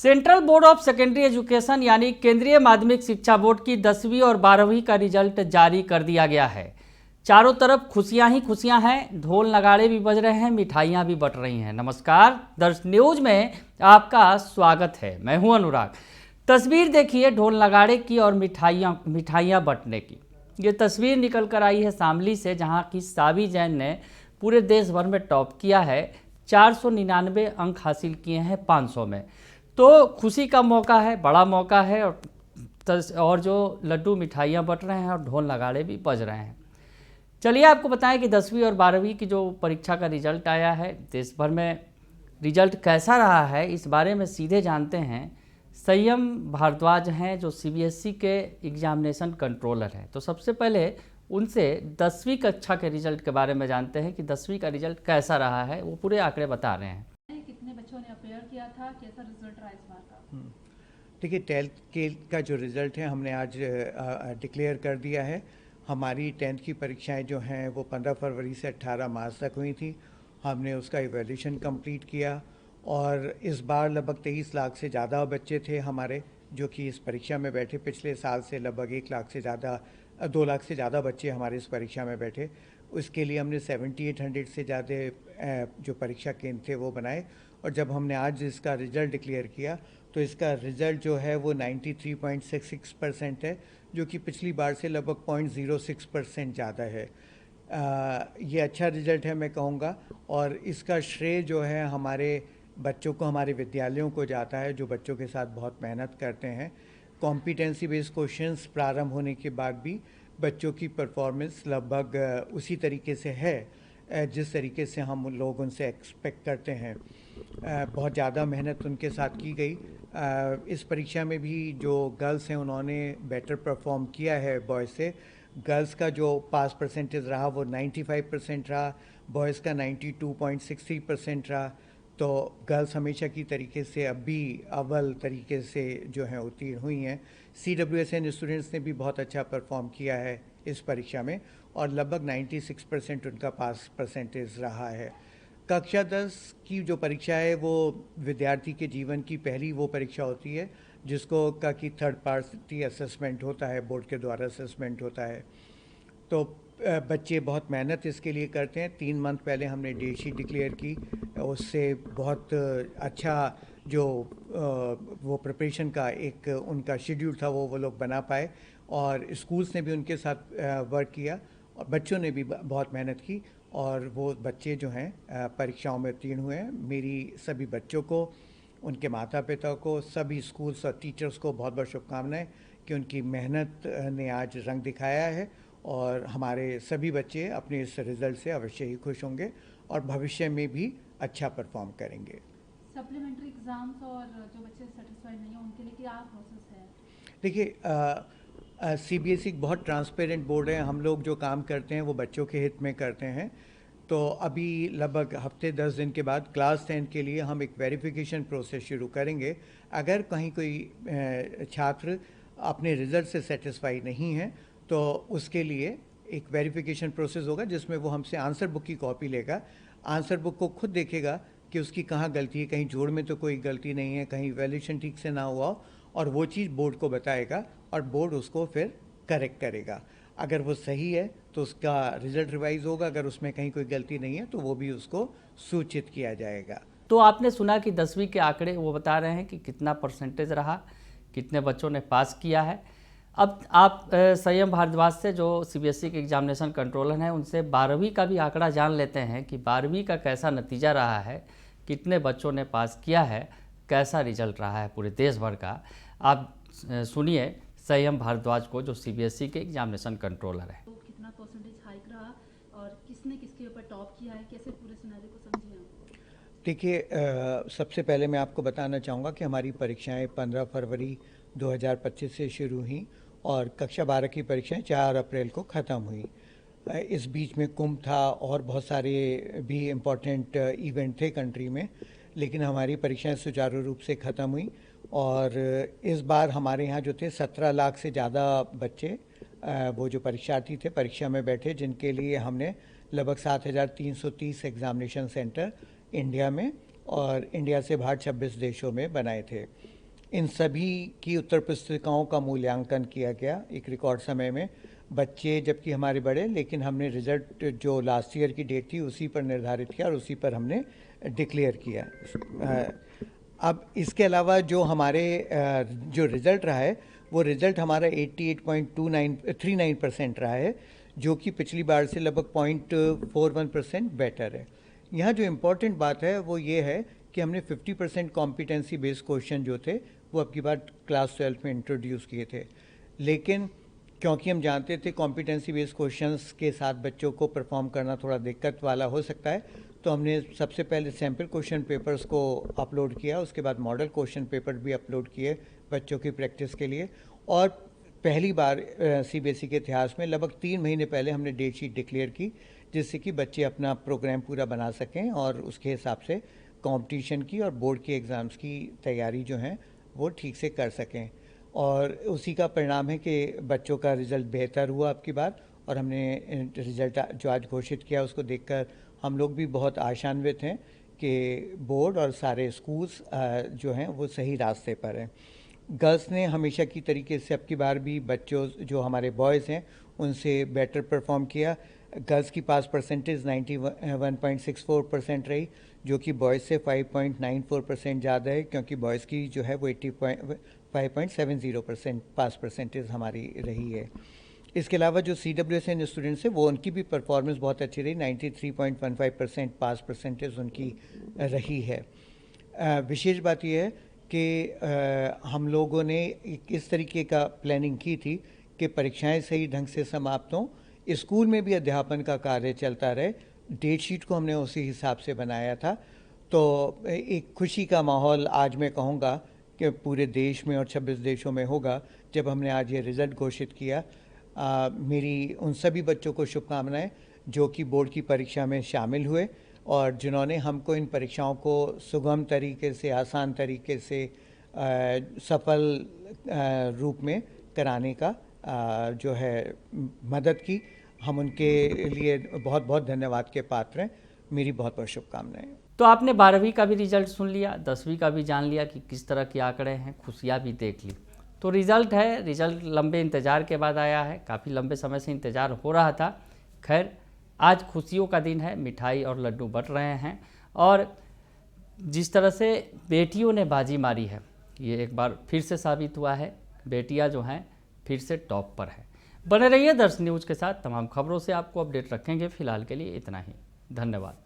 Central board of secondary education यानी केंद्रीय माध्यमिक शिक्षा बोर्ड की 10वीं और 12वीं का रिजल्ट जारी कर दिया गया है। चारों तरफ खुशियां ही खुशियां हैं, ढोल नगाड़े भी बज रहे हैं, मिठाइयां भी बट रही हैं। नमस्कार, दर्श न्यूज में आपका स्वागत है। मैं हूं अनुराग। तस्वीर देखिए ढोल नगाड़े की और मिठाइयां बंटने की। ये तस्वीर निकल कर आई है शामली से, जहां की सावी जैन ने पूरे देश भर में टॉप किया है। 499 अंक हासिल किए हैं 500 में। तो खुशी का मौका है, बड़ा मौका है, और जो लड्डू मिठाइयाँ बट रहे हैं और ढोल नगाड़े भी बज रहे हैं। चलिए आपको बताएं कि 10वीं और 12वीं की जो परीक्षा का रिजल्ट आया है, देश भर में रिजल्ट कैसा रहा है, इस बारे में सीधे जानते हैं। संयम भारद्वाज हैं जो सीबीएसई के एग्जामिनेशन कंट्रोलर हैं। तो सबसे पहले उनसे 10वीं कक्षा के रिजल्ट के बारे में जानते हैं कि 10वीं का रिजल्ट कैसा रहा है। वो पूरे आंकड़े बता रहे हैं। कितने बच्चों ने अपेयर किया था, कैसा रिजल्ट रहा इस बार का? देखिए, 10th का जो रिज़ल्ट है हमने आज डिक्लेयर कर दिया है। हमारी 10th की परीक्षाएं जो हैं वो 15 फरवरी से 18 मार्च तक हुई थी। हमने उसका इवैल्यूएशन कंप्लीट किया और इस बार लगभग 23 लाख से ज़्यादा बच्चे थे हमारे जो कि इस परीक्षा में बैठे। पिछले साल से लगभग 1 लाख से ज़्यादा 2 लाख से ज़्यादा बच्चे हमारे इस परीक्षा में बैठे। उसके लिए हमने 7800 से ज़्यादा जो परीक्षा केंद्र थे वो बनाए। और जब हमने आज इसका रिज़ल्ट डिक्लेयर किया तो इसका रिज़ल्ट जो है वो 93.66% है, जो कि पिछली बार से लगभग 0.06% ज़्यादा है। ये अच्छा रिज़ल्ट है मैं कहूँगा, और इसका श्रेय जो है हमारे बच्चों को, हमारे विद्यालयों को जाता है जो बच्चों के साथ बहुत मेहनत करते हैं। कॉम्पिटेंसी बेस्ड क्वेश्चंस प्रारंभ होने के बाद भी बच्चों की परफॉर्मेंस लगभग उसी तरीके से है जिस तरीके से हम लोग उनसे एक्सपेक्ट करते हैं। बहुत ज़्यादा मेहनत उनके साथ की गई। इस परीक्षा में भी जो गर्ल्स हैं उन्होंने बेटर परफॉर्म किया है बॉयज़ से। गर्ल्स का जो पास परसेंटेज रहा वो 95% रहा, बॉयज़ का 92.63% रहा। तो गर्ल्स हमेशा की तरीके से अब भी अव्वल तरीके से जो हैं उत्तीर्ण हुई हैं। CWSN स्टूडेंट्स ने भी बहुत अच्छा परफॉर्म किया है इस परीक्षा में और लगभग 96% उनका पास परसेंटेज रहा है। कक्षा 10 की जो परीक्षा है वो विद्यार्थी के जीवन की पहली वो परीक्षा होती है जिसको का कि थर्ड पार्टी असेसमेंट होता है, बोर्ड के द्वारा असेसमेंट होता है। तो बच्चे बहुत मेहनत इसके लिए करते हैं। 3 मंथ पहले हमने डेट शीट डिक्लेयर की, उससे बहुत अच्छा जो वो प्रिपरेशन का एक उनका शेड्यूल था वो लोग बना पाए, और स्कूल्स ने भी उनके साथ वर्क किया और बच्चों ने भी बहुत मेहनत की और वो बच्चे जो हैं परीक्षाओं में उत्तीर्ण हुए हैं। मेरी सभी बच्चों को, उनके माता पिता को, सभी स्कूल्स और टीचर्स को बहुत बहुत शुभकामनाएं कि उनकी मेहनत ने आज रंग दिखाया है और हमारे सभी बच्चे अपने इस रिज़ल्ट से अवश्य ही खुश होंगे और भविष्य में भी अच्छा परफॉर्म करेंगे। सप्लीमेंट्री एग्जाम्स और जो बच्चे सेटिस्फाइड नहीं हैं उनके लिए क्या प्रोसेस है? देखिए, CBSE बहुत ट्रांसपेरेंट बोर्ड है। हम लोग जो काम करते हैं वो बच्चों के हित में करते हैं। तो अभी लगभग हफ्ते 10 दिन के बाद क्लास 10 के लिए हम एक वेरिफिकेशन प्रोसेस शुरू करेंगे। अगर कहीं कोई छात्र अपने रिज़ल्ट से सेटिस्फाई नहीं है तो उसके लिए एक वेरिफिकेशन प्रोसेस होगा जिसमें वो हमसे आंसर बुक की कॉपी लेगा। आंसर बुक को खुद देखेगा कि उसकी कहाँ गलती है, कहीं जोड़ में तो कोई गलती नहीं है, कहीं वैल्यूएशन ठीक से ना हुआ हो, और वो चीज़ बोर्ड को बताएगा और बोर्ड उसको फिर करेक्ट करेगा। अगर वो सही है तो उसका रिज़ल्ट रिवाइज होगा, अगर उसमें कहीं कोई गलती नहीं है तो वो भी उसको सूचित किया जाएगा। तो आपने सुना कि 10वीं के आंकड़े वो बता रहे हैं कि कितना परसेंटेज रहा, कितने बच्चों ने पास किया है। अब आप संयम भारद्वाज से, जो सीबीएसई के एग्जामिनेशन कंट्रोलर हैं, उनसे 12वीं का भी आंकड़ा जान लेते हैं कि 12वीं का कैसा नतीजा रहा है, कितने बच्चों ने पास किया है, कैसा रिजल्ट रहा है पूरे देश भर का। आप सुनिए संयम भारद्वाज को, जो सीबीएसई के एग्जामिनेशन कंट्रोलर है। तो कितना परसेंटेज हाइक रहा और किसने किसके ऊपर टॉप किया है, कैसे पूरे सिनेरियो को समझे आप? देखिए, सबसे पहले मैं आपको बताना चाहूँगा कि हमारी परीक्षाएं 15 फरवरी 2025 से शुरू हुई और कक्षा 12 की परीक्षाएं 4 अप्रैल को ख़त्म हुई। इस बीच में कुंभ था और बहुत सारे भी इम्पोर्टेंट इवेंट थे कंट्री में, लेकिन हमारी परीक्षाएं सुचारू रूप से ख़त्म हुई। और इस बार हमारे यहाँ जो थे 17 लाख से ज़्यादा बच्चे वो जो परीक्षार्थी थे परीक्षा में बैठे, जिनके लिए हमने लगभग 7330 एग्ज़ामिनेशन सेंटर इंडिया में और इंडिया से बाहर 26 देशों में बनाए थे। इन सभी की उत्तर पुस्तिकाओं का मूल्यांकन किया गया एक रिकॉर्ड समय में। बच्चे जबकि हमारे बड़े, लेकिन हमने रिज़ल्ट जो लास्ट ईयर की डेट थी उसी पर निर्धारित किया और उसी पर हमने डिक्लेयर किया। अब इसके अलावा जो हमारे जो रिज़ल्ट रहा है वो रिज़ल्ट हमारा 88.39% रहा है, जो कि पिछली बार से लगभग 0.41% बेटर है। यहाँ जो इम्पोर्टेंट बात है वो ये है कि हमने 50% कॉम्पिटेंसी बेस्ड क्वेश्चन जो थे वो अब की बार क्लास 12 में इंट्रोड्यूस किए थे, लेकिन क्योंकि हम जानते थे कॉम्पिटेंसी बेस्ड क्वेश्चंस के साथ बच्चों को परफॉर्म करना थोड़ा दिक्कत वाला हो सकता है, तो हमने सबसे पहले सैम्पल क्वेश्चन पेपर्स को अपलोड किया, उसके बाद मॉडल क्वेश्चन पेपर भी अपलोड किए बच्चों की प्रैक्टिस के लिए। और पहली बार सीबीएसई के इतिहास में लगभग 3 महीने पहले हमने डेट शीट डिक्लेयर की, जिससे कि बच्चे अपना प्रोग्राम पूरा बना सकें और उसके हिसाब से कंपटीशन की और बोर्ड के एग्ज़ाम्स की तैयारी जो है वो ठीक से कर सकें। और उसी का परिणाम है कि बच्चों का रिज़ल्ट बेहतर हुआ अब की बार, और हमने रिज़ल्ट जो आज घोषित किया उसको देखकर हम लोग भी बहुत आशान्वित हैं कि बोर्ड और सारे स्कूल्स जो हैं वो सही रास्ते पर हैं। गर्ल्स ने हमेशा की तरीके से अब की बार भी बच्चों जो हमारे बॉयज़ हैं उनसे बेटर परफॉर्म किया। गर्ल्स की पास परसेंटेज 91.64% रही, जो कि बॉयज़ से 5.94% ज़्यादा है, क्योंकि बॉयज़ की जो है वो 5.70% पास परसेंटेज हमारी रही है। इसके अलावा जो CWSN स्टूडेंट्स हैं वो उनकी भी परफॉर्मेंस बहुत अच्छी रही, 93.15% पास परसेंटेज उनकी रही है। विशेष बात यह है कि हम लोगों ने इस तरीके का प्लानिंग की थी कि परीक्षाएं सही ढंग से समाप्त हों, स्कूल में भी अध्यापन का कार्य चलता रहे। डेट शीट को हमने उसी हिसाब से बनाया था, तो एक खुशी का माहौल आज मैं कहूँगा कि पूरे देश में और 26 देशों में होगा जब हमने आज ये रिज़ल्ट घोषित किया। मेरी उन सभी बच्चों को शुभकामनाएं जो कि बोर्ड की परीक्षा में शामिल हुए और जिन्होंने हमको इन परीक्षाओं को सुगम तरीके से, आसान तरीके से, सफल रूप में कराने का जो है मदद की। हम उनके लिए बहुत बहुत धन्यवाद के पात्र हैं। मेरी बहुत बहुत शुभकामनाएं। तो आपने 12वीं का भी रिजल्ट सुन लिया, 10वीं का भी जान लिया कि किस तरह के आंकड़े हैं, खुशियाँ भी देख ली। तो रिज़ल्ट है, रिज़ल्ट लंबे इंतज़ार के बाद आया है, काफ़ी लंबे समय से इंतज़ार हो रहा था। खैर आज खुशियों का दिन है, मिठाई और लड्डू बट रहे हैं, और जिस तरह से बेटियों ने बाजी मारी है ये एक बार फिर से साबित हुआ है, बेटियां जो हैं फिर से टॉप पर है। बने रहिए दर्श न्यूज़ के साथ, तमाम खबरों से आपको अपडेट रखेंगे। फिलहाल के लिए इतना ही, धन्यवाद।